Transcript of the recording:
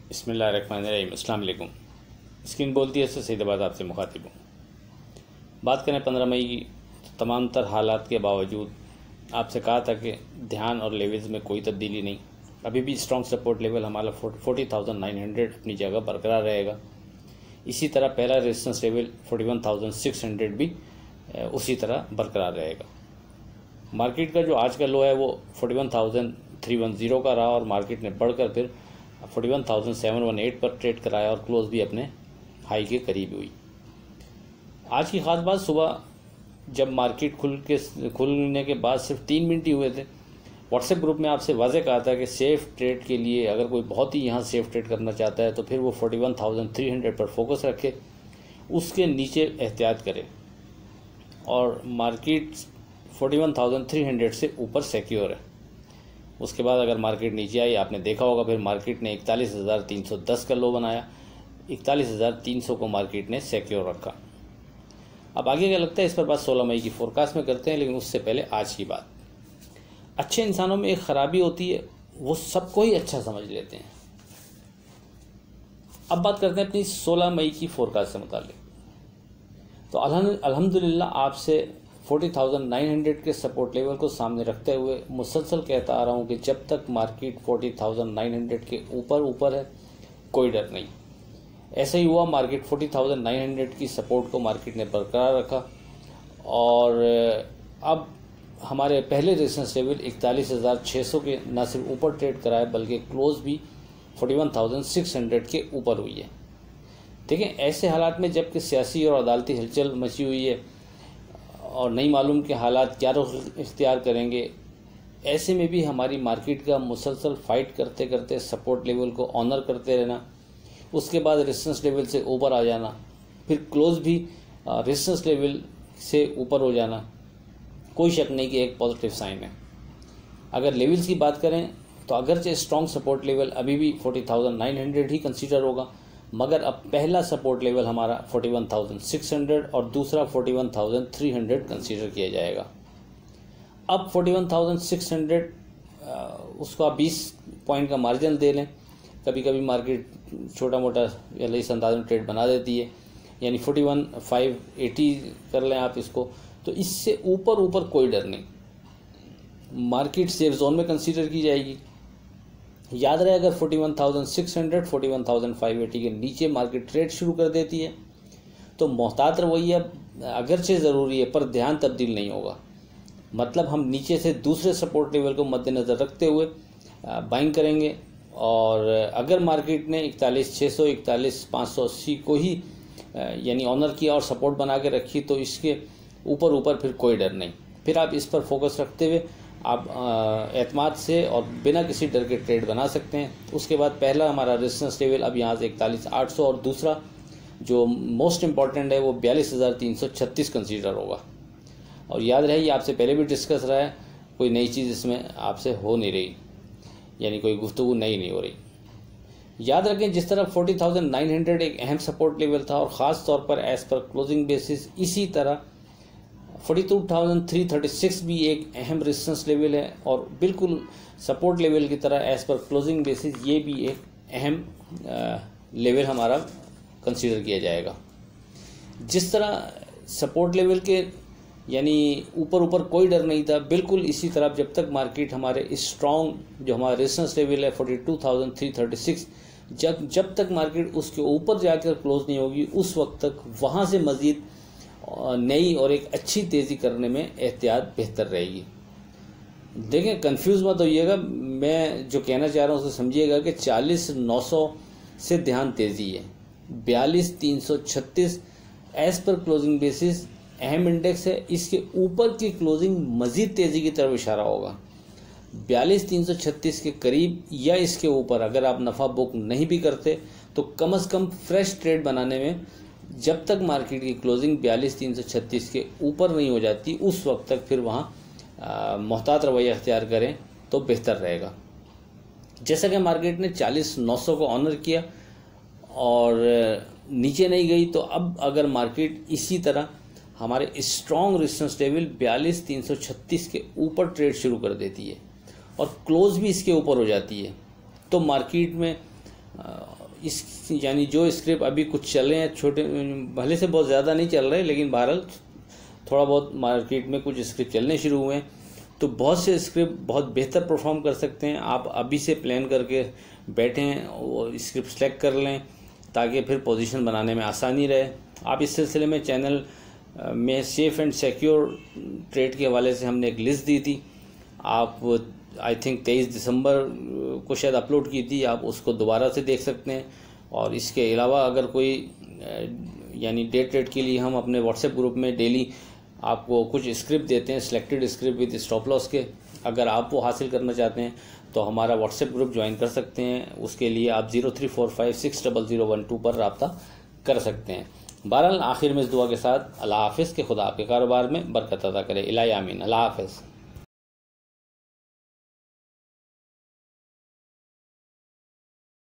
बिस्मिल्लाहिर्रहमानिर्रहीम। अस्सलाम वालेकुम। स्क्रीन बोलती है सईदाबाद आपसे मुखातिब हूँ। बात करें 15 मई की, तो तमाम तर हालात के बावजूद आपसे कहा था कि ध्यान और लेवल्स में कोई तब्दीली नहीं, अभी भी स्ट्रॉन्ग सपोर्ट लेवल हमारा 40,900 अपनी जगह बरकरार रहेगा। इसी तरह पहला रेजिस्टेंस लेवल 41,600 भी उसी तरह बरकरार रहेगा। मार्केट का जो आज का लो है वो 41,310 का रहा और मार्केट ने बढ़कर फिर 41,718 पर ट्रेड कराया और क्लोज भी अपने हाई के करीब हुई। आज की ख़ास बात, सुबह जब मार्केट खुलने के बाद सिर्फ 3 मिनट ही हुए थे, व्हाट्सएप ग्रुप में आपसे वाज़े कहा था कि सेफ़ ट्रेड के लिए अगर कोई बहुत ही यहाँ सेफ़ ट्रेड करना चाहता है तो फिर वो 41,300 पर फोकस रखे, उसके नीचे एहतियात करे और मार्केट 41,300 से ऊपर सिक्योर है। उसके बाद अगर मार्केट नीचे आई, आपने देखा होगा फिर मार्केट ने 41,310 का लो बनाया, 41,300 को मार्केट ने सिक्योर रखा। अब आगे क्या लगता है इस पर बात 16 मई की फोरकास्ट में करते हैं, लेकिन उससे पहले आज की बात। अच्छे इंसानों में एक ख़राबी होती है, वो सबको ही अच्छा समझ लेते हैं। अब बात करते हैं अपनी 16 मई की फोरकास्ट से मुताल्लिक। तो अल्हम्दुलिल्लाह आपसे 40,900 के सपोर्ट लेवल को सामने रखते हुए मुसलसल कहता आ रहा हूँ कि जब तक मार्केट 40,900 के ऊपर है कोई डर नहीं। ऐसा ही हुआ, मार्केट 40,900 की सपोर्ट को मार्केट ने बरकरार रखा और अब हमारे पहले रेजिस्टेंस लेवल 41,600 के न सिर्फ ऊपर ट्रेड कराए बल्कि क्लोज भी 41,600 के ऊपर हुई है। देखें, ऐसे हालात में जबकि सियासी और अदालती हलचल मची हुई है और नहीं मालूम कि हालात क्या रुख इख्तियार करेंगे, ऐसे में भी हमारी मार्केट का मुसलसल फाइट करते करते सपोर्ट लेवल को ऑनर करते रहना, उसके बाद रेजिस्टेंस लेवल से ऊपर आ जाना, फिर क्लोज भी रेजिस्टेंस लेवल से ऊपर हो जाना, कोई शक नहीं कि एक पॉजिटिव साइन है। अगर लेवल्स की बात करें तो अगरचे स्ट्रॉन्ग सपोर्ट लेवल अभी भी 40,900 ही कंसीडर होगा, मगर अब पहला सपोर्ट लेवल हमारा 41,600 और दूसरा 41,300 कंसीडर किया जाएगा। अब 41,600 उसको आप 20 पॉइंट का मार्जिन दे लें। कभी कभी मार्केट छोटा मोटा या इस अंदाज में ट्रेड बना देती है, यानी 41,580 कर लें आप इसको, तो इससे ऊपर कोई डर नहीं, मार्केट सेफ जोन में कंसीडर की जाएगी। याद रहे, अगर 41,600 41,580 के नीचे मार्केट ट्रेड शुरू कर देती है तो मोहतात रवैया अगरचे ज़रूरी है पर ध्यान तब्दील नहीं होगा। मतलब हम नीचे से दूसरे सपोर्ट लेवल को मद्देनज़र रखते हुए बाइंग करेंगे और अगर मार्केट ने 41,600 41,580 को ही यानी ऑनर किया और सपोर्ट बना के रखी तो इसके ऊपर फिर कोई डर नहीं। फिर आप इस पर फोकस रखते हुए आप एतमाद से और बिना किसी डर के ट्रेड बना सकते हैं। उसके बाद पहला हमारा रेजिस्टेंस लेवल अब यहाँ से 41,800 और दूसरा जो मोस्ट इम्पॉर्टेंट है वो 42,336 कंसीडर होगा। और याद रहे, ये आपसे पहले भी डिस्कस रहा है, कोई नई चीज़ इसमें आपसे हो नहीं रही, यानी कोई गुफ्तगू नहीं हो रही। याद रखें, जिस तरह 40,900 एक अहम सपोर्ट लेवल था और ख़ास तौर पर एज़ पर क्लोजिंग बेसिस, इसी तरह 42,336 भी एक अहम रेजिस्टेंस लेवल है और बिल्कुल सपोर्ट लेवल की तरह एज़ पर क्लोजिंग बेसिस ये भी एक अहम लेवल हमारा कंसीडर किया जाएगा। जिस तरह सपोर्ट लेवल के यानी ऊपर कोई डर नहीं था, बिल्कुल इसी तरह जब तक मार्केट हमारे स्ट्रॉन्ग जो हमारा रेजिस्टेंस लेवल है 42,336, जब तक मार्केट उसके ऊपर जाकर क्लोज नहीं होगी उस वक्त तक वहाँ से मज़ीद नई और एक अच्छी तेज़ी करने में एहतियात बेहतर रहेगी। देखें, कंफ्यूज मत होइएगा, मैं जो कहना चाह रहा हूँ उसे समझिएगा कि 40,900 से ध्यान तेज़ी है, 42,336 एज़ पर क्लोजिंग बेसिस अहम इंडेक्स है, इसके ऊपर की क्लोजिंग मज़ीद तेज़ी की तरफ इशारा होगा। 42,336 के करीब या इसके ऊपर अगर आप नफ़ा बुक नहीं भी करते तो कम से कम फ्रेश ट्रेड बनाने में जब तक मार्केट की क्लोजिंग 42,336 के ऊपर नहीं हो जाती उस वक्त तक फिर वहाँ मोहतात रवैया अख्तियार करें तो बेहतर रहेगा। जैसा कि मार्केट ने 40,900 को ऑनर किया और नीचे नहीं गई, तो अब अगर मार्केट इसी तरह हमारे स्ट्रॉन्ग रेजिस्टेंस लेवल 42,336 के ऊपर ट्रेड शुरू कर देती है और क्लोज भी इसके ऊपर हो जाती है तो मार्केट में इस यानी जो स्क्रिप्ट अभी कुछ चल रहे हैं छोटे, भले से बहुत ज़्यादा नहीं चल रहे, लेकिन बहरहाल थोड़ा बहुत मार्केट में कुछ स्क्रिप्ट चलने शुरू हुए हैं, तो बहुत से स्क्रिप्ट बहुत बेहतर परफॉर्म कर सकते हैं। आप अभी से प्लान करके बैठें और स्क्रिप्ट सेलेक्ट कर लें ताकि फिर पोजीशन बनाने में आसानी रहे। आप इस सिलसिले में चैनल में सेफ़ एंड सिक्योर ट्रेड के हवाले से हमने एक लिस्ट दी थी, आप आई थिंक 23 दिसंबर को शायद अपलोड की थी, आप उसको दोबारा से देख सकते हैं। और इसके अलावा अगर कोई यानी डे ट्रेड के लिए हम अपने व्हाट्सएप ग्रुप में डेली आपको कुछ स्क्रिप्ट देते हैं, selected script with stop loss के, अगर आप वो हासिल करना चाहते हैं तो हमारा व्हाट्सएप ग्रुप ज्वाइन कर सकते हैं। उसके लिए आप 0345600012 पर रब्ता कर सकते हैं। बहरहाल आखिर में इस दुआ के साथ अल्लाह हाफिज़ के खुदा आपके कारोबार में बरकत अता करे। इलाही आमीन। अल्लाह हाफिज़।